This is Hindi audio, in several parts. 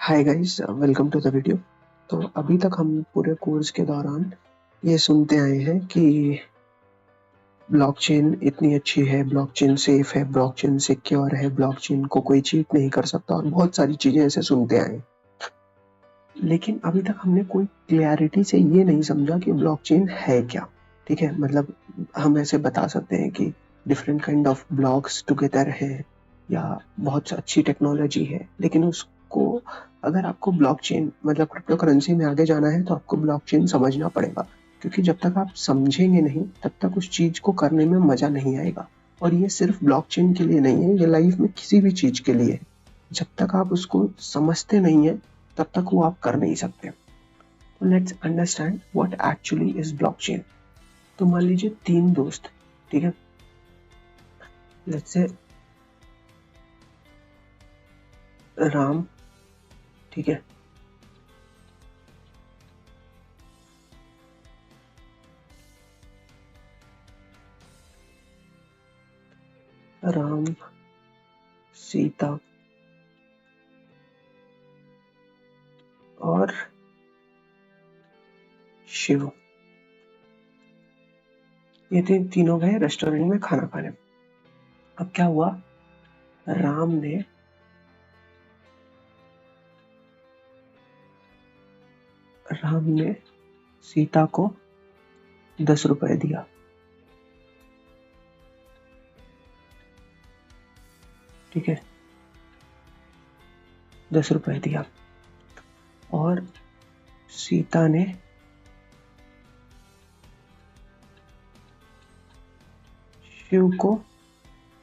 Hi guys, welcome to the video. तो अभी तक हम पूरे कोर्स के दौरान ये सुनते आए हैं कि ब्लॉकचेन इतनी अच्छी है, ब्लॉकचेन सेफ है, ब्लॉकचेन सिक्योर है, ब्लॉकचेन को कोई चीट नहीं कर सकता और बहुत सारी चीजें ऐसे सुनते आए हैं। लेकिन अभी तक हमने कोई क्लैरिटी से ये नहीं समझा कि ब्लॉकचेन है क्या। ठीक है, मतलब हम ऐसे बता सकते हैं कि different kind of blocks together है या बहुत अच्छी टेक्नोलॉजी है, लेकिन उसको अगर आपको ब्लॉकचेन मतलब क्रिप्टो करेंसी में आगे जाना है तो आपको ब्लॉकचेन समझना पड़ेगा, क्योंकि जब तक आप समझेंगे नहीं तब तक उस चीज को करने में मजा नहीं आएगा। और ये सिर्फ ब्लॉकचेन के लिए नहीं है, ये लाइफ में किसी भी चीज के लिए है। जब तक आप उसको समझते नहीं है तब तक वो आप कर नहीं सकते। तो let's understand what actually is blockchain. तो मान लीजिए 3 दोस्त, ठीक है, लेट्स से राम, ठीक है, राम, सीता और शिव, ये तीनों गए रेस्टोरेंट में खाना खाने। अब क्या हुआ, राम ने सीता को 10 रुपए दिया, ठीक है, 10 रुपए दिया। और सीता ने शिव को,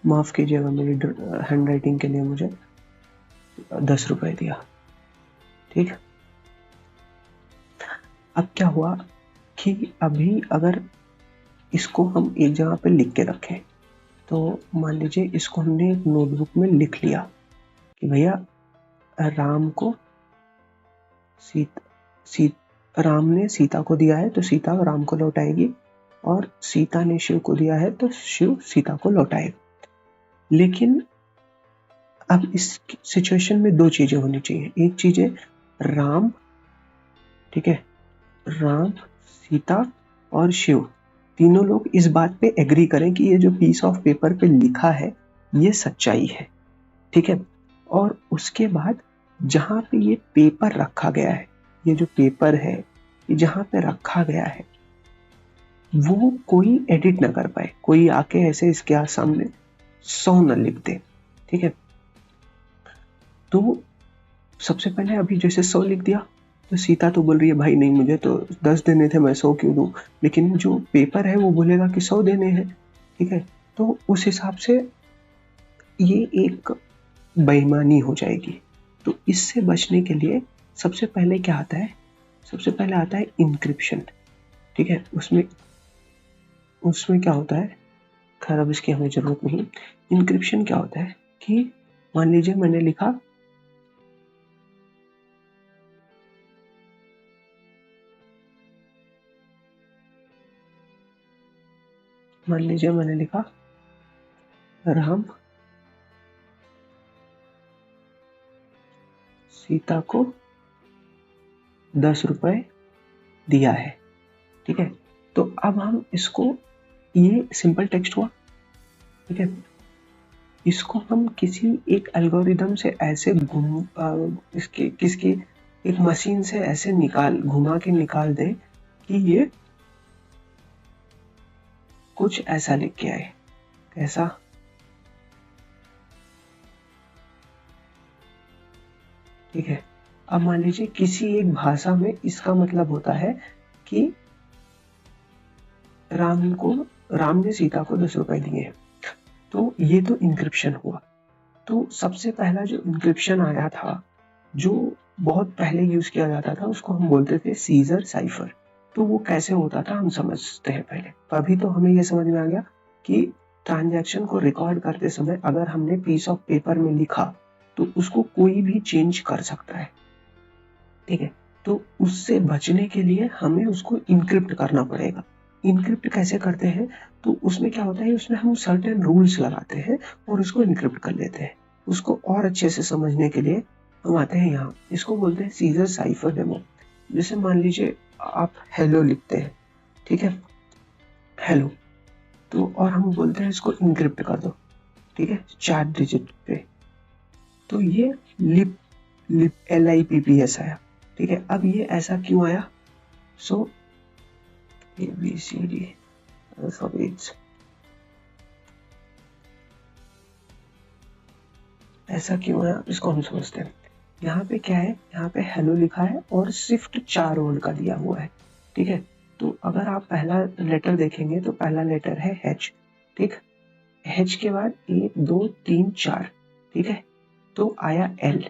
माफ कीजिएगा मेरी हैंड राइटिंग के लिए, मुझे 10 रुपए दिया, ठीक। अब क्या हुआ कि अभी अगर इसको हम एक जगह पे लिख के रखें, तो मान लीजिए इसको हमने एक नोटबुक में लिख लिया कि भैया राम को राम ने सीता को दिया है तो सीता राम को लौटाएगी, और सीता ने शिव को दिया है तो शिव सीता को लौटाएगा। लेकिन अब इस सिचुएशन में 2 चीजें होनी चाहिए। एक चीज है राम, ठीक है, राम, सीता और शिव तीनों लोग इस बात पे एग्री करें कि ये जो पीस ऑफ पेपर पे लिखा है ये सच्चाई है, ठीक है। और उसके बाद जहां पे ये पेपर रखा गया है, ये जो पेपर है ये जहां पे रखा गया है वो कोई एडिट ना कर पाए, कोई आके ऐसे इसके सामने 100 न लिख दे, ठीक है। तो सबसे पहले अभी जैसे 100 लिख दिया तो सीता तो बोल रही है भाई नहीं, मुझे तो 10 देने थे, मैं 100 क्यों दूं। लेकिन जो पेपर है वो बोलेगा कि 100 देने हैं, ठीक है। तो उस हिसाब से ये एक बेईमानी हो जाएगी। तो इससे बचने के लिए सबसे पहले क्या आता है, सबसे पहले आता है इंक्रिप्शन, ठीक है। उसमें क्या होता है, खैर अब इसकी हमें जरूरत नहीं। इंक्रिप्शन क्या होता है कि मान लीजिए मैंने लिखा राम सीता को 10 रुपए दिया है, ठीक है। तो अब हम इसको, ये सिंपल टेक्स्ट हुआ, ठीक है। इसको हम किसी एक एल्गोरिदम से ऐसे किसकी एक मशीन से ऐसे घुमा के निकाल दें कि ये कुछ ऐसा लिख के आए, ऐसा, ठीक है। अब मान लीजिए किसी एक भाषा में इसका मतलब होता है कि राम ने सीता को 10 रुपए दिए हैं। तो ये तो इंक्रिप्शन हुआ। तो सबसे पहला जो इंक्रिप्शन आया था, जो बहुत पहले यूज किया जाता था, उसको हम बोलते थे सीजर साइफर। तो वो कैसे होता था हम समझते हैं पहले। तो अभी तो हमें ये समझ में आ गया कि ट्रांजैक्शन को रिकॉर्ड करते समय अगर हमने पीस ऑफ पेपर में लिखा तो उसको कोई भी चेंज कर सकता है, ठीक है। तो उससे बचने के लिए हमें उसको इनक्रिप्ट करना पड़ेगा। इनक्रिप्ट कैसे करते हैं, तो उसमें क्या होता है, उसमें हम सर्टेन रूल्स लगाते हैं और उसको इनक्रिप्ट कर लेते हैं। उसको और अच्छे से समझने के लिए हम आते हैं यहाँ, इसको बोलते हैं सीजर साइफर डेमो। जैसे मान लीजिए आप हेलो लिखते हैं, ठीक है, हेलो, तो और हम बोलते हैं इसको इनक्रिप्ट कर दो, ठीक है, 4 डिजिट पे, तो ये लिप लिप LIPPS आया, ठीक है। अब ये ऐसा क्यों आया? सो ABCD अल्फाबेट्स, ऐसा क्यों आया इसको हम समझते हैं। यहाँ पे क्या है, यहाँ पे हेलो लिखा है और शिफ्ट 4 वर्ड का दिया हुआ है, ठीक है। तो अगर आप पहला लेटर देखेंगे तो पहला लेटर है H, ठीक, H के बाद 1 2 3 4, ठीक है, तो आया L,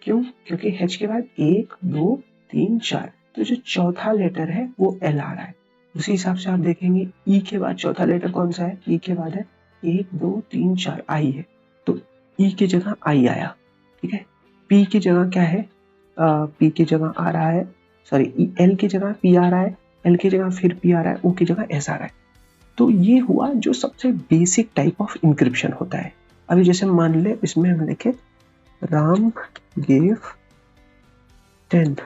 क्यों? क्योंकि H के बाद 1 2 3 4, तो जो चौथा लेटर है वो L आ रहा है। उसी हिसाब से आप देखेंगे E के बाद चौथा लेटर कौन सा है? E के बाद है 1 2 3 4 I है, तो E की जगह I आया, ठीक है। P की जगह क्या है? P की जगह आ रहा है, सॉरी L की जगह P आ रहा है, L की जगह फिर P आ रहा है, O की जगह S आ रहा है। तो ये हुआ जो सबसे बेसिक टाइप ऑफ इंक्रिप्शन होता है। अभी जैसे मान ले इसमें हम लिखे राम gave 10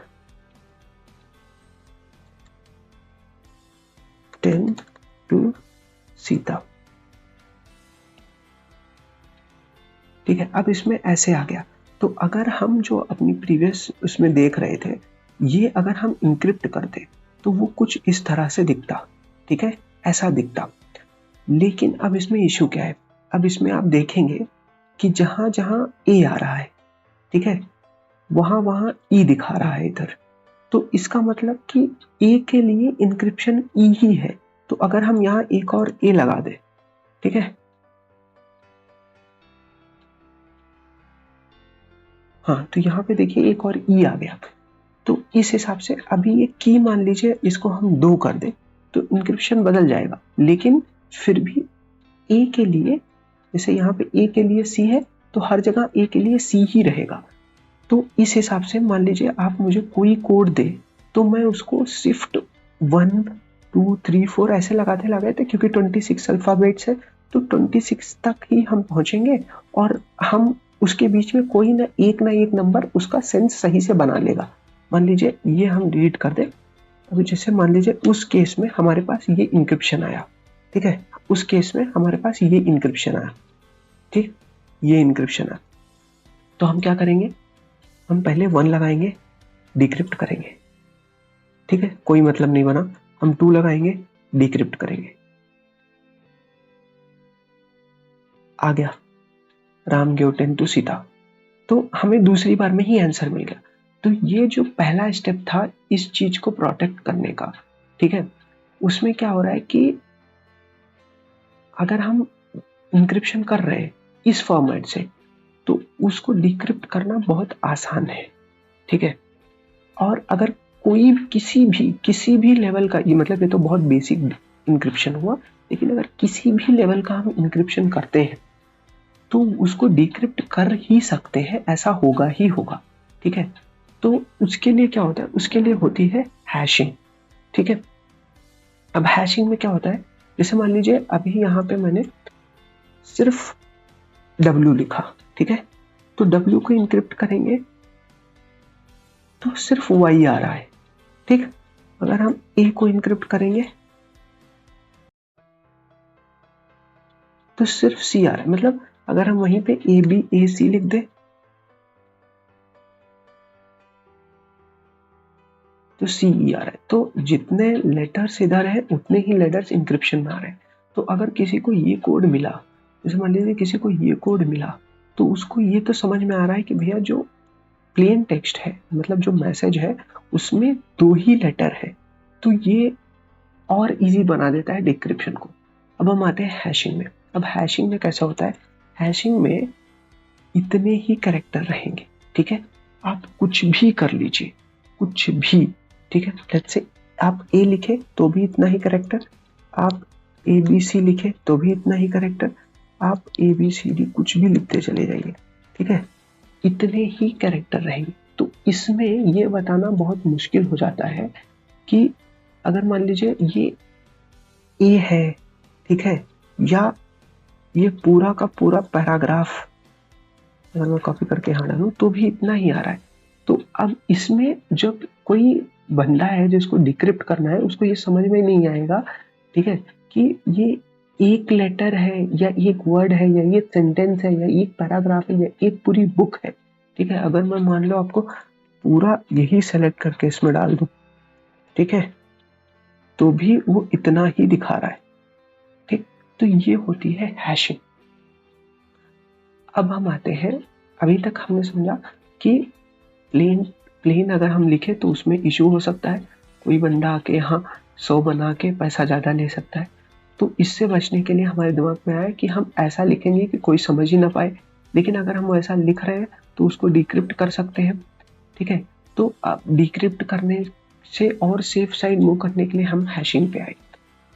to सीता, ठीक है। अब इसमें ऐसे आ गया, तो अगर हम जो अपनी प्रीवियस उसमें देख रहे थे, ये अगर हम इंक्रिप्ट करते तो वो कुछ इस तरह से दिखता, ठीक है, ऐसा दिखता। लेकिन अब इसमें इशू क्या है? अब इसमें आप देखेंगे कि जहां जहां ए आ रहा है, ठीक है, वहां वहां ई दिखा रहा है इधर, तो इसका मतलब कि ए के लिए इंक्रिप्शन ई ही है। तो अगर हम यहाँ एक और ए लगा दे, ठीक है, हाँ, तो यहाँ पे देखिए एक और ई आ गया, तो इस हिसाब से अभी ये की मान लीजिए इसको हम 2 कर दे तो इंक्रिप्शन बदल जाएगा, लेकिन फिर भी ए के लिए, जैसे यहाँ पे ए के लिए सी है तो हर जगह ए के लिए सी ही रहेगा। तो इस हिसाब से मान लीजिए आप मुझे कोई कोड दे तो मैं उसको शिफ्ट 1 2 3 4 ऐसे लगाते लगाते, क्योंकि 26 अल्फाबेट्स है तो 26 तक ही हम पहुंचेंगे और हम उसके बीच में कोई ना एक नंबर उसका सेंस सही से बना लेगा। मान लीजिए ये हम डिलीट कर दे, अभी जैसे मान लीजिए उस केस में हमारे पास ये इंक्रिप्शन आया, ठीक है, उस केस में हमारे पास ये इंक्रिप्शन आया, ठीक, ये इंक्रिप्शन आया, तो हम क्या करेंगे, हम पहले 1 लगाएंगे, डिक्रिप्ट करेंगे, ठीक है, कोई मतलब नहीं बना, हम 2 लगाएंगे, डिक्रिप्ट करेंगे, आ गया राम गिव 10 टू सीता, तो हमें दूसरी बार में ही आंसर मिल गया। तो ये जो पहला स्टेप था इस चीज को प्रोटेक्ट करने का, ठीक है, उसमें क्या हो रहा है कि अगर हम इंक्रिप्शन कर रहे हैं इस फॉर्मेट से तो उसको डिक्रिप्ट करना बहुत आसान है, ठीक है। और अगर कोई किसी भी लेवल का, ये मतलब ये तो बहुत बेसिक इंक्रिप्शन हुआ, लेकिन अगर किसी भी लेवल का हम इंक्रिप्शन करते हैं तो उसको डिक्रिप्ट कर ही सकते हैं, ऐसा होगा ही होगा, ठीक है। तो उसके लिए क्या होता है, उसके लिए होती है हैशिंग, ठीक है। अब हैशिंग में क्या होता है, जैसे मान लीजिए अभी यहाँ पे मैंने सिर्फ W लिखा, ठीक है, तो W को इंक्रिप्ट करेंगे तो सिर्फ Y आ रहा है, ठीक। अगर हम A को इंक्रिप्ट करेंगे तो सिर्फ C आ रहा है, मतलब अगर हम वहीं पे ABAC लिख दे तो CE आ रहा है, तो जितने लेटर्स इधर है उतने ही लेटर्स इंक्रिप्शन में आ रहे हैं। तो अगर किसी को ये कोड मिला, जैसे मान लीजिए किसी को ये कोड मिला, तो उसको ये तो समझ में आ रहा है कि भैया जो प्लेन टेक्स्ट है, मतलब जो मैसेज है उसमें 2 ही लेटर है, तो ये और इजी बना देता है डिक्रिप्शन को। अब हम आते हैं हैशिंग में। अब हैशिंग में कैसा होता है, हैशिंग में इतने ही कैरेक्टर रहेंगे, ठीक है, आप कुछ भी कर लीजिए, कुछ भी, ठीक है, लेट्स से आप ए लिखे तो भी इतना ही कैरेक्टर, आप ABC लिखे तो भी इतना ही कैरेक्टर, आप ABCD कुछ भी लिखते चले जाइए, ठीक है, इतने ही कैरेक्टर रहेंगे। तो इसमें ये बताना बहुत मुश्किल हो जाता है कि अगर मान लीजिए ये ए है, ठीक है, या ये पूरा का पूरा पैराग्राफ अगर मैं कॉपी करके यहाँ डालूं तो भी इतना ही आ रहा है। तो अब इसमें जब कोई बंदा है जिसको डिक्रिप्ट करना है, उसको ये समझ में नहीं आएगा, ठीक है, कि ये एक लेटर है या एक वर्ड है या एक सेंटेंस है या एक पैराग्राफ है या एक पूरी बुक है, ठीक है। अगर मैं मान लो आपको पूरा यही सेलेक्ट करके इसमें डाल दूं, ठीक है, तो भी वो इतना ही दिखा रहा है, ठीक। तो ये होती है हैशिंग। अब हम आते हैं, अभी तक हमने समझा कि प्लेन अगर हम लिखे तो उसमें इशू हो सकता है, कोई बंदा आके यहाँ 100 बना के पैसा ज़्यादा ले सकता है। तो इससे बचने के लिए हमारे दिमाग में आया कि हम ऐसा लिखेंगे कि कोई समझ ही ना पाए, लेकिन अगर हम ऐसा लिख रहे हैं तो उसको डिक्रिप्ट कर सकते हैं, ठीक है। तो अब डिक्रिप्ट करने से और सेफ साइड मूव करने के लिए हम हैशिंग पे आए,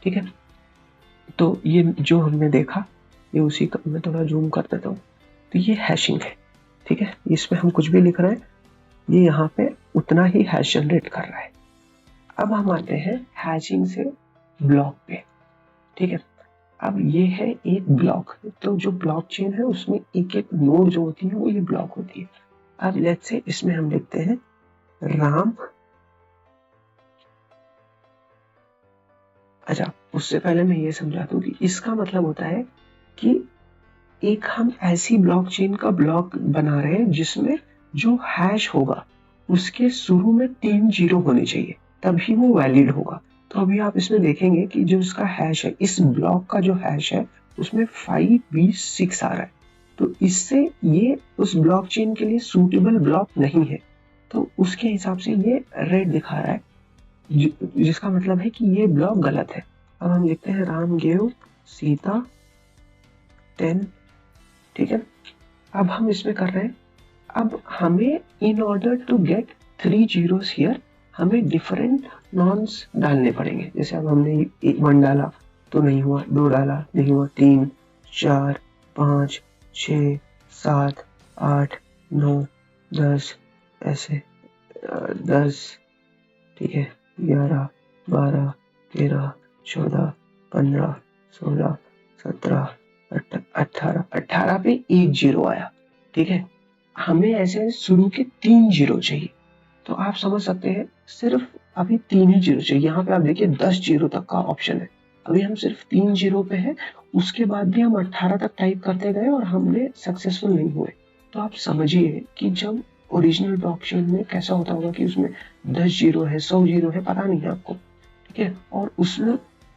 ठीक है। तो ये जो हमने देखा, ये उसी का मैं थोड़ा जूम कर देता हूँ। तो ये हैशिंग है, ठीक है। इसमें हम कुछ भी लिख रहे हैं, ये यहाँ पे उतना ही हैश जनरेट कर रहा है। अब हम आते हैं हैशिंग से ब्लॉक पे, ठीक है। अब ये है एक ब्लॉक, तो जो ब्लॉकचेन है उसमें एक एक नोड जो होती है वो ये ब्लॉक होती है। अब लेट्स से इसमें हम लिखते हैं राम। अच्छा, उससे पहले मैं ये समझा दूं कि इसका मतलब होता है कि एक हम ऐसी ब्लॉकचेन का ब्लॉक बना रहे हैं जिसमें जो हैश होगा उसके शुरू में 3 जीरो होने चाहिए, तभी वो वैलिड होगा। तो अभी आप इसमें देखेंगे कि जो इसका हैश है, इस ब्लॉक का जो हैश है उसमें 5B6 आ रहा है। तो इससे ये उस ब्लॉकचेन के लिए सूटेबल ब्लॉक नहीं है, तो उसके हिसाब से ये रेड दिखा रहा है, जिसका मतलब है कि ये ब्लॉक गलत है। अब हम लिखते हैं राम गेव सीता 10, ठीक है। अब हम इसमें कर रहे हैं, अब हमें in order to get 3 zeros here हमें डिफरेंट नॉन्स डालने पड़ेंगे। जैसे अब हमने 1 डाला तो नहीं हुआ, 2 डाला नहीं हुआ, 3, 4, 5, 6, 7, 8, 9, 10, ऐसे 10, ठीक है, 11, 12, 13, 14, 15, 16, 17, 18, 18 पे 1 जीरो आया, ठीक है। हमें ऐसे शुरू के 3 जीरो चाहिए, तो आप समझ सकते हैं सिर्फ अभी 3 ही जीरो चाहिए। यहाँ पे आप देखिए 10 जीरो तक का ऑप्शन है, अभी हम सिर्फ 3 जीरो पे है, उसके बाद भी हम 18 तक टाइप करते गए और हमने सक्सेसफुल नहीं हुए। तो आप समझिए कि जब ओरिजिनल ब्लॉकचेन में कैसा होता होगा कि उसमें 10 जीरो है, 100 जीरो है, पता नहीं है आपको, ठीक है, और उसमें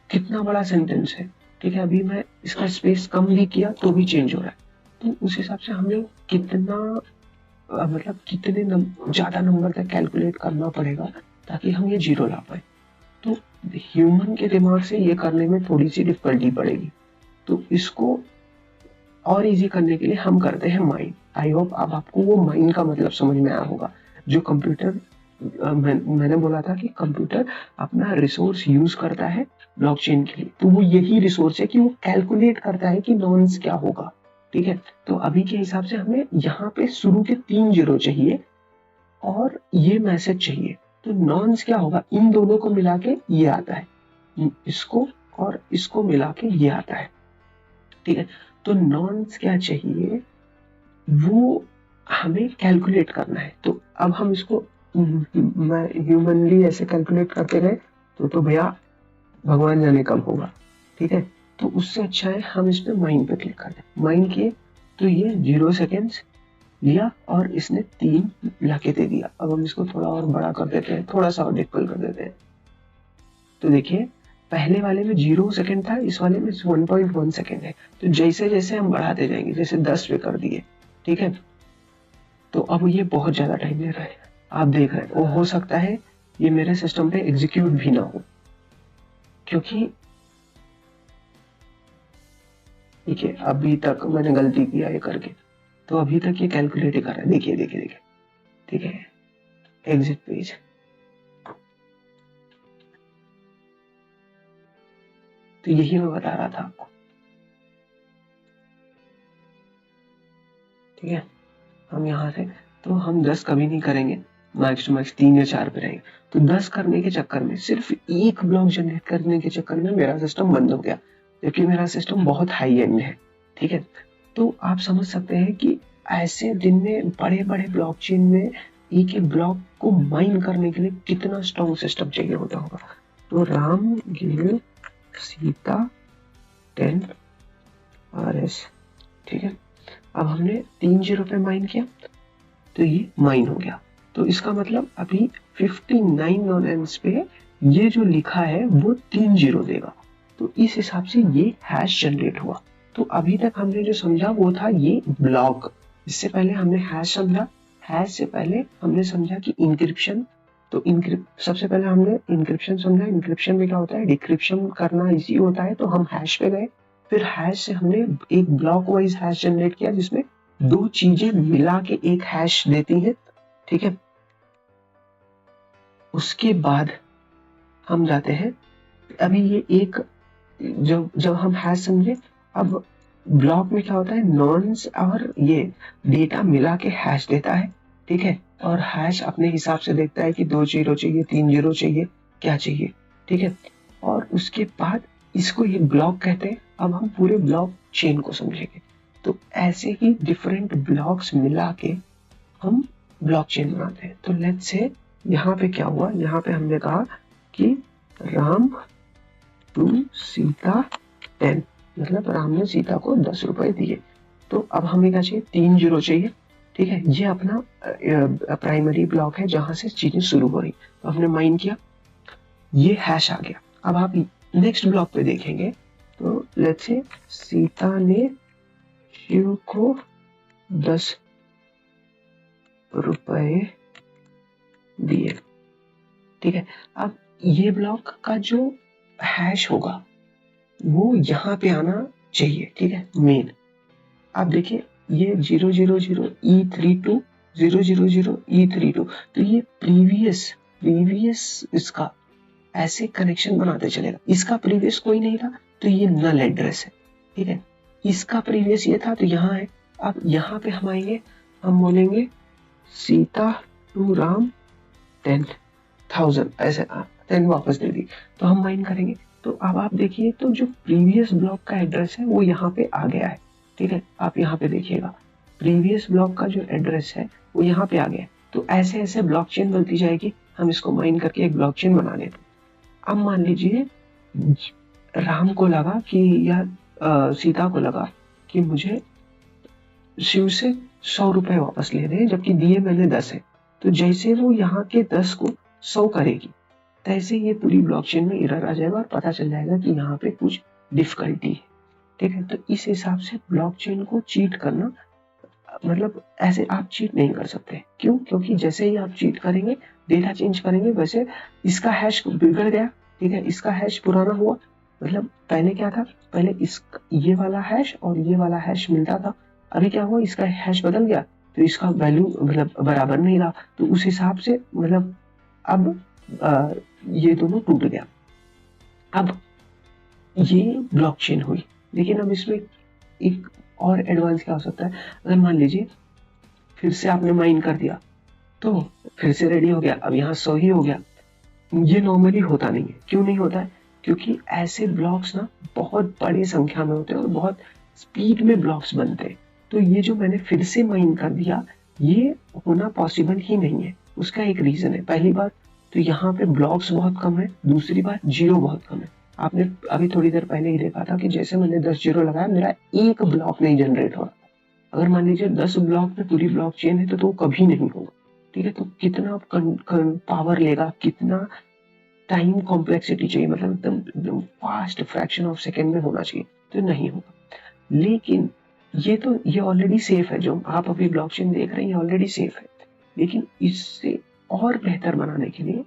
कितना बड़ा सेंटेंस है, ठीक है। अभी मैं इसका स्पेस कम भी किया तो भी चेंज हो रहा है। तो उस हिसाब से हमें कितना मतलब कितने ज्यादा नंबर तक कैलकुलेट करना पड़ेगा ताकि हम ये जीरो ला पाए। तो ह्यूमन के दिमाग से ये करने में थोड़ी सी डिफिकल्टी पड़ेगी, तो इसको और इजी करने के लिए हम करते हैं माइन। आई होप अब आपको वो माइन का मतलब समझ में आया होगा। जो कंप्यूटर मैंने बोला था कि कंप्यूटर अपना रिसोर्स यूज करता है ब्लॉकचेन के लिए, तो वो यही रिसोर्स है कि वो कैलकुलेट करता है कि नॉन्स क्या होगा, ठीक है। तो अभी के हिसाब से हमें यहाँ पे शुरू के 3 जीरो चाहिए और ये मैसेज चाहिए, तो नॉन्स क्या होगा, इन दोनों को मिला के ये आता है, इसको और इसको मिला के ये आता है, ठीक है। तो नॉन्स क्या चाहिए वो हमें कैलकुलेट करना है। तो अब हम इसको ह्यूमनली ऐसे कैलकुलेट करते गए तो भैया भगवान जाने कब होगा, ठीक है। तो उससे अच्छा है हम इस पे माइन पे क्लिक कर दें। माइन किए तो ये 0 सेकेंड्स लिया और इसने 3 लाके दे दिया। अब हम इसको थोड़ा और बड़ा कर देते हैं, थोड़ा सा और डिफिकल्ट कर देते हैं। तो देखिए पहले वाले में 0 सेकेंड था, इस वाले में 1.1 सेकेंड है। तो जैसे जैसे हम बढ़ाते जाएंगे, जैसे 10 पे कर दिए, ठीक है, तो अब ये बहुत ज्यादा टाइम ले रहा है। आप देख रहे हैं वो हो सकता है ये मेरे सिस्टम पे एग्जीक्यूट भी ना हो, क्योंकि देखिए अभी तक मैंने गलती किया ये करके, तो अभी तक ये कैलकुलेट ही कर रहा है। देखिए देखिए देखिए, ठीक है, एग्जिट पेज। तो यही मैं बता रहा था आपको, ठीक है। हम यहाँ से तो हम 10 कभी नहीं करेंगे, मैक्स टू मैक्स 3 या 4 पे रहेंगे। तो 10 करने के चक्कर में, सिर्फ एक ब्लॉक जनरेट करने के चक्कर में मेरा सिस्टम बंद हो गया, क्योंकि मेरा सिस्टम बहुत हाई एंड है, ठीक है। तो आप समझ सकते हैं कि ऐसे दिन में बड़े बड़े ब्लॉकचेन में एक एक ब्लॉक को माइन करने के लिए कितना स्ट्रॉन्ग सिस्टम चाहिए होता होगा। तो राम गिव सीता 10 RS, ठीक है। अब हमने 3 जीरो पे माइन किया तो ये माइन हो गया। तो इसका मतलब अभी 59 नॉन एंड्स पे ये जो लिखा है वो 3 जीरो देगा। तो इस हिसाब से ये हैश जनरेट हुआ। तो अभी तक हमने जो समझा वो था ये ब्लॉक। इससे पहले हमने हैश समझा, हैश से पहले हमने समझा कि इंक्रिप्शन। तो सबसे पहले हमने इंक्रिप्शन समझा। इंक्रिप्शन में क्या होता है, डिक्रिप्शन करना इजी होता है, तो हम हैश पे गए। फिर हैश से हमने एक ब्लॉक वाइज हैश जनरेट किया जिसमें दो चीजें मिला के एक हैश देती है, ठीक है। उसके बाद हम जाते हैं, अभी ये एक जब हम हैश समझे, अब ब्लॉक में क्या होता है, नॉन्स और ये डेटा मिला के हैश देता है, ठीक है। और हैश अपने हिसाब से देखता है कि 2 जीरो चाहिए, 3 जीरो चाहिए, क्या चाहिए, ठीक है। और उसके बाद इसको ये ब्लॉक कहते हैं। अब हम पूरे ब्लॉक चेन को समझेंगे। तो ऐसे ही डिफरेंट ब्लॉक्स मिला के हम ब्लॉकचेन बनाते हैं। तो लेट्स से यहाँ पे क्या हुआ, यहाँ पे हमने कहा कि राम टू सीता 10, मतलब राम ने सीता को 10 रुपए दिए। तो अब हमें क्या चाहिए, 3 जीरो चाहिए, ठीक है। ये अपना प्राइमरी ब्लॉक है जहां से चीजें शुरू हो रही। तो हमने माइन किया, ये हैश आ गया। अब आप नेक्स्ट ब्लॉक पे देखेंगे तो लेट्स से सीता ने शिव को 10 रुपए दिए, ठीक है। अब ये ब्लॉक का जो हैश होगा वो यहाँ पे आना चाहिए, ठीक है, मेन। आप देखिए ये 000E32 000E32, तो ये प्रीवियस इसका ऐसे कनेक्शन बनाते चलेगा। इसका प्रीवियस कोई नहीं था तो ये नल एड्रेस है, ठीक है। इसका प्रीवियस ये था तो यहाँ है। अब यहाँ पे हम आएंगे, हम बोलेंगे सीता टू राम 10,000, ऐसे 10 वापस दे दी। तो हम माइन करेंगे। तो अब आप देखिए तो जो प्रीवियस ब्लॉक का एड्रेस है वो यहाँ पे आ गया है, ठीक है। आप यहाँ पे देखिएगा प्रीवियस ब्लॉक का जो एड्रेस है वो यहाँ पे आ गया है। तो ऐसे ऐसे ब्लॉकचेन बनती जाएगी। हम इसको माइन करके एक ब्लॉकचेन बना लेते। अब मान लीजिए राम को लगा कि या सीता को लगा कि मुझे शिव से 100 रुपए वापस लेने हैं, जबकि दिए मैंने 10 है। तो जैसे वो यहाँ के 10 को 100 करेगी तैसे ये पूरी ब्लॉकचेन में एरर आ जाएगा और पता चल जाएगा कि यहाँ पे कुछ डिफिकल्टी है, ठीक है। तो इस हिसाब से ब्लॉकचेन को चीट करना, मतलब ऐसे आप चीट नहीं कर सकते। क्यों? क्योंकि जैसे ही आप चीट करेंगे, डेटा चेंज करेंगे, वैसे इसका हैश बिगड़ गया, ठीक है। इसका हैश पुराना हुआ, मतलब पहले क्या था, पहले इस ये वाला हैश और ये वाला हैश मिलता था। अभी क्या हुआ, इसका हैश बदल गया तो इसका वैल्यू मतलब बराबर नहीं रहा। तो उस हिसाब से मतलब अब ये दोनों टूट गया। अब ये ब्लॉकचेन हुई। लेकिन अब इसमें एक और एडवांस क्या हो सकता है, अगर मान लीजिए फिर से आपने माइन कर दिया तो फिर से रेडी हो गया, अब यहाँ 100 ही हो गया। ये नॉर्मली होता नहीं है। क्यों नहीं होता है? क्योंकि ऐसे ब्लॉक्स ना बहुत बड़ी संख्या में होते हैं और बहुत स्पीड में ब्लॉक्स बनते हैं। तो ये जो मैंने फिर से माइन कर दिया ये होना पॉसिबल ही नहीं है। उसका एक रीजन है। पहली बात तो यहाँ पे ब्लॉक्स बहुत कम है, दूसरी बात जीरो बहुत कम है। आपने अभी थोड़ी देर पहले ही देखा था कि जैसे मैंने 10 जीरो लगाया मेरा एक ब्लॉक नहीं जनरेट हो रहा। अगर मान लीजिए 10 ब्लॉक में पूरी ब्लॉक चेन है तो कभी नहीं होगा, ठीक है। तो कितना पावर लेगा, कितना टाइम कॉम्प्लेक्सिटी चाहिए, मतलब एकदम फास्ट फ्रैक्शन ऑफ सेकेंड में होना चाहिए, तो नहीं होगा। लेकिन ये ऑलरेडी सेफ है। जो आप अभी ब्लॉकचेन देख रहे हैं ये ऑलरेडी सेफ है। लेकिन इससे और बेहतर बनाने के लिए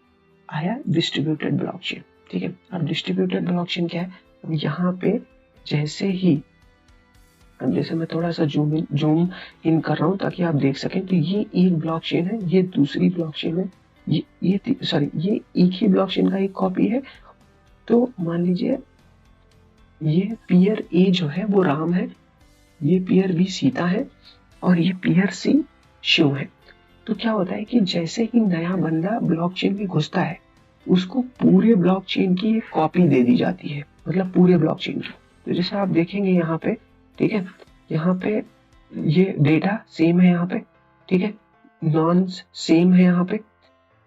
आया डिस्ट्रीब्यूटेड ब्लॉकचेन, ठीक है। अब डिस्ट्रीब्यूटेड ब्लॉकचेन क्या है, अब यहाँ पे जैसे ही अब जैसे मैं थोड़ा सा जूम इन कर रहा हूँ ताकि आप देख सकें, तो ये एक ब्लॉकचेन है, ये दूसरी ब्लॉकचेन है, ये एक ही ब्लॉकचेन का एक कॉपी है। तो मान लीजिए ये पीयर ए जो है वो राम है, ये पीयर बी सीता है और ये पीयर सी शिव है। तो क्या होता है कि जैसे ही नया बंदा ब्लॉकचेन में घुसता है उसको पूरे ब्लॉकचेन की एक कॉपी दे दी जाती है, मतलब पूरे ब्लॉकचेन की। तो जैसे आप देखेंगे यहाँ पे, ठीक है, यहाँ पे ये डेटा सेम है यहाँ पे, ठीक है, नॉन्स सेम है यहाँ पे।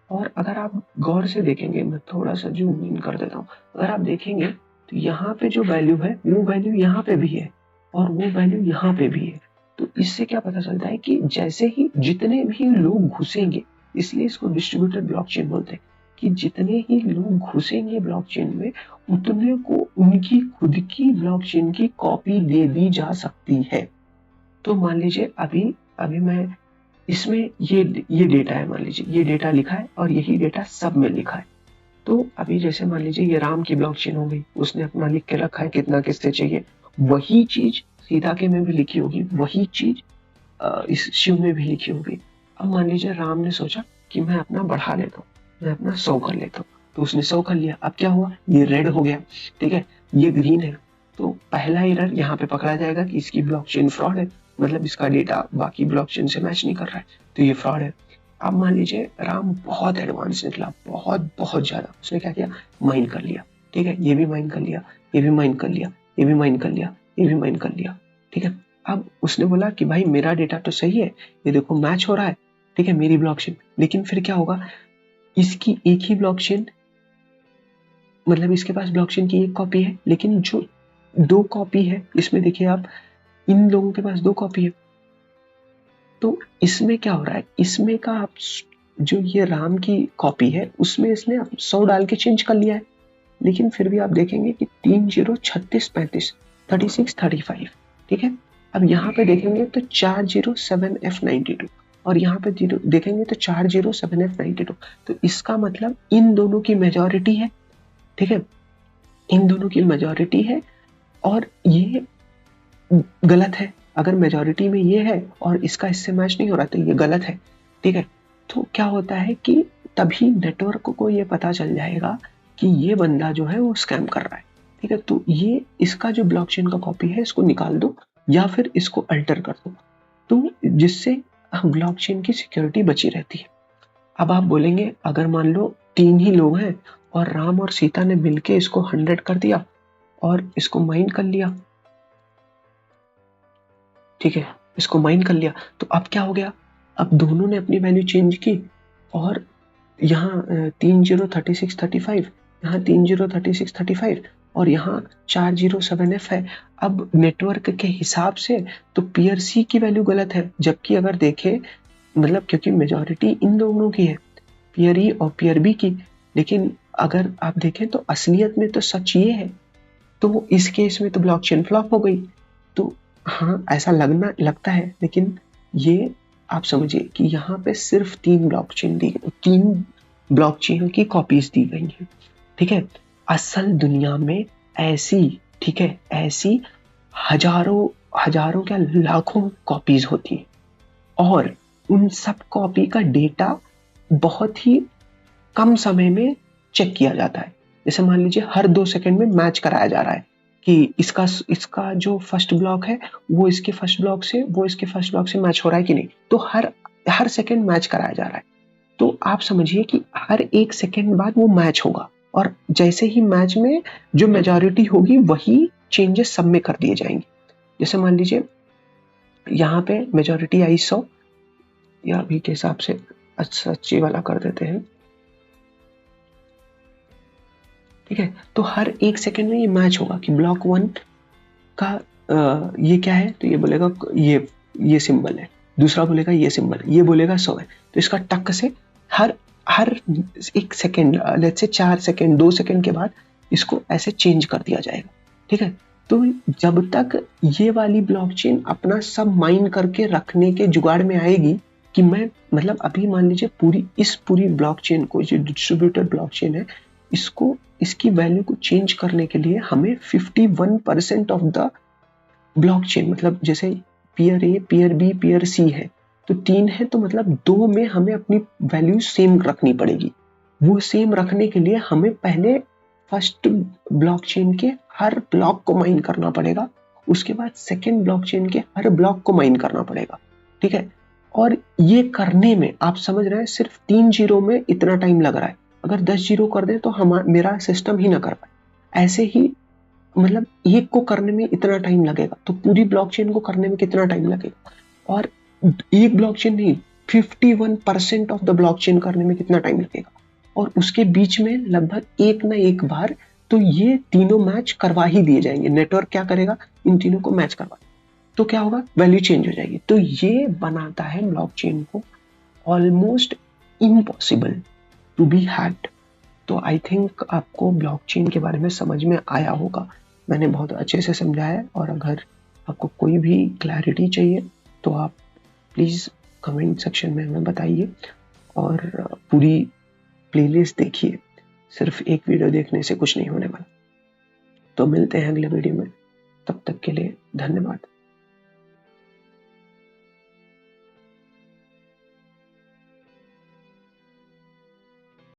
और अगर आप गौर से देखेंगे, मैं थोड़ा सा जूम इन कर देता हूँ, अगर आप देखेंगे तो यहाँ पे जो वैल्यू है वो वैल्यू यहाँ पे भी है और वो वैल्यू यहाँ पे भी है। तो इससे क्या पता चलता है कि जैसे ही जितने भी लोग घुसेंगे, इसलिए इसको डिस्ट्रीब्यूटेड ब्लॉकचेन बोलते हैं, कि जितने ही लोग घुसेंगे ब्लॉकचेन में उतने को उनकी खुद की ब्लॉकचेन की कॉपी दे दी जा सकती है। तो मान लीजिए अभी अभी मैं इसमें ये डेटा है, मान लीजिए ये डेटा लिखा है और यही डेटा सब में लिखा है। तो अभी जैसे मान लीजिए ये राम की ब्लॉकचेन हो गई, उसने अपना लिख के रखा है कितना किससे चाहिए, वही चीज सीता के में भी लिखी होगी, वही चीज इस शिव में भी लिखी होगी। अब मान लीजिए राम ने सोचा कि मैं अपना बढ़ा लेता हूँ, मैं अपना 100 कर लेता हूँ, तो उसने 100 कर लिया। अब क्या हुआ, ये रेड हो गया, ठीक है, ये ग्रीन है। तो पहला एरर यहाँ पे पकड़ा जाएगा कि इसकी ब्लॉकचेन फ्रॉड है, मतलब इसका डेटा बाकी ब्लॉकचेन से मैच नहीं कर रहा है, तो ये फ्रॉड है। अब मान लीजिए राम बहुत एडवांस निकला, बहुत बहुत ज्यादा, उसने क्या किया, माइन कर लिया, ठीक है, ये भी माइन कर लिया, ये भी माइन कर लिया, ये भी माइन कर लिया, ये भी माइन कर लिया, ठीक है। अब उसने बोला कि भाई मेरा डेटा तो सही है, ये देखो मैच हो रहा है, ठीक है, मेरी ब्लॉकचेन। लेकिन फिर क्या होगा, इसकी एक ही ब्लॉकचेन, मतलब इसके पास ब्लॉकचेन की एक कॉपी है, लेकिन जो 2 कॉपी है इसमें देखिए आप, इन लोगों के पास 2 कॉपी है। तो इसमें क्या हो रहा है, इसमें का आप जो ये राम की कॉपी है उसमें इसने 100 डाल के चेंज कर लिया है, लेकिन फिर भी आप देखेंगे कि 3 0 36 35 36 35, ठीक है। अब यहाँ पे देखेंगे तो 4 0 7 F92 और यहाँ पे देखेंगे तो 4 0 7 F92। तो इसका मतलब इन दोनों की मेजॉरिटी है, ठीक है, इन दोनों की मेजॉरिटी है और ये गलत है। अगर मेजॉरिटी में ये है और इसका इससे मैच नहीं हो रहा तो ये गलत है, ठीक है। तो क्या होता है कि तभी नेटवर्क को ये पता चल जाएगा कि ये बंदा जो है वो स्कैम कर रहा है, ठीक है। तो ये इसका जो ब्लॉकचेन का कॉपी है इसको निकाल दो या फिर इसको अल्टर कर दो, तो जिससे ब्लॉकचेन की सिक्योरिटी बची रहती है। अब आप बोलेंगे अगर मान लो 3 ही लोग हैं और राम और सीता ने मिलके इसको 100 कर दिया और इसको माइन कर लिया, ठीक है, इसको माइन कर लिया, तो अब क्या हो गया, अब दोनों ने अपनी वैल्यू चेंज की और यहाँ 3 0 36 35, यहाँ 3 0 36 35 और यहाँ 4 0 7 F है। अब नेटवर्क के हिसाब से तो पीयर सी की वैल्यू गलत है, जबकि अगर देखें मतलब क्योंकि मेजॉरिटी इन दोनों की है, पीयर ई और पीयर बी की, लेकिन अगर आप देखें तो असलियत में तो सच ये है, तो इस केस में तो ब्लॉकचेन फ्लॉप हो गई। तो हाँ ऐसा लगता है, लेकिन ये आप समझिए कि यहाँ पे सिर्फ 3 ब्लॉकचेन दी गई, 3 ब्लॉकचेन की कॉपीज दी गई हैं, ठीक है। असल दुनिया में ऐसी, ठीक है, ऐसी हजारों हजारों क्या लाखों कॉपीज होती हैं और उन सब कॉपी का डेटा बहुत ही कम समय में चेक किया जाता है। जैसे मान लीजिए हर 2 सेकंड में मैच कराया जा रहा है कि इसका जो फर्स्ट ब्लॉक है वो इसके फर्स्ट ब्लॉक से, वो इसके फर्स्ट ब्लॉक से मैच हो रहा है कि नहीं, तो हर सेकंड मैच कराया जा रहा है। तो आप समझिए कि हर 1 सेकंड बाद वो मैच होगा और जैसे ही मैच में जो मेजॉरिटी होगी वही चेंजेस सब में कर दिए जाएंगे। जैसे मान लीजिए यहाँ पे मेजॉरिटी आई 100, या अभी के हिसाब से अच्छी वाला कर देते हैं, ठीक है। तो हर 1 सेकंड में ये मैच होगा कि ब्लॉक 1 का ये क्या है, तो ये बोलेगा ये सिंबल है, दूसरा बोलेगा ये सिंबल है, ये बोलेगा 100 है। तो इसका टक से हर हर 1 second, let's say 4 second 2 second के बाद इसको ऐसे चेंज कर दिया जाएगा, ठीक है। तो जब तक ये वाली ब्लॉकचेन अपना सब माइन करके रखने के जुगाड़ में आएगी कि मैं मतलब अभी मान लीजिए पूरी ब्लॉकचेन को, जो डिस्ट्रीब्यूटेड ब्लॉकचेन है, इसको इसकी वैल्यू को चेंज करने के लिए हमें 51% ऑफ द ब्लॉकचेन, मतलब जैसे पीयर ए पीयर बी पीयर सी है तो 3 है, तो मतलब 2 में हमें अपनी वैल्यू सेम रखनी पड़ेगी। वो सेम रखने के लिए हमें पहले फर्स्ट ब्लॉकचेन के हर ब्लॉक को माइन करना पड़ेगा, उसके बाद सेकेंड ब्लॉकचेन के हर ब्लॉक को माइन करना पड़ेगा, ठीक है। और ये करने में आप समझ रहे हैं सिर्फ 3 जीरो में इतना टाइम लग रहा है, अगर 10 जीरो कर दे तो मेरा सिस्टम ही ना कर पाए। ऐसे ही मतलब एक को करने में इतना टाइम लगेगा, तो पूरी ब्लॉकचेन को करने में कितना टाइम लगेगा? और एक ब्लॉकचेन नहीं, 51% ऑफ द ब्लॉकचेन करने में कितना टाइम लगेगा? और उसके बीच में लगभग एक ना एक बार तो ये तीनों मैच करवा ही दिए जाएंगे। नेटवर्क क्या करेगा? इन तीनों को मैच करवा, तो क्या होगा? वैल्यू चेंज हो जाएगी। तो ये बनाता है ब्लॉकचेन को almost impossible to be hacked. तो आई थिंक आपको ब्लॉकचेन के बारे में समझ में आया होगा। मैंने बहुत अच्छे से समझाया है, और अगर आपको कोई भी क्लैरिटी चाहिए तो आप प्लीज़ कमेंट सेक्शन में हमें बताइए, और पूरी प्लेलिस्ट देखिए। सिर्फ एक वीडियो देखने से कुछ नहीं होने वाला। तो मिलते हैं अगले वीडियो में, तब तक के लिए धन्यवाद।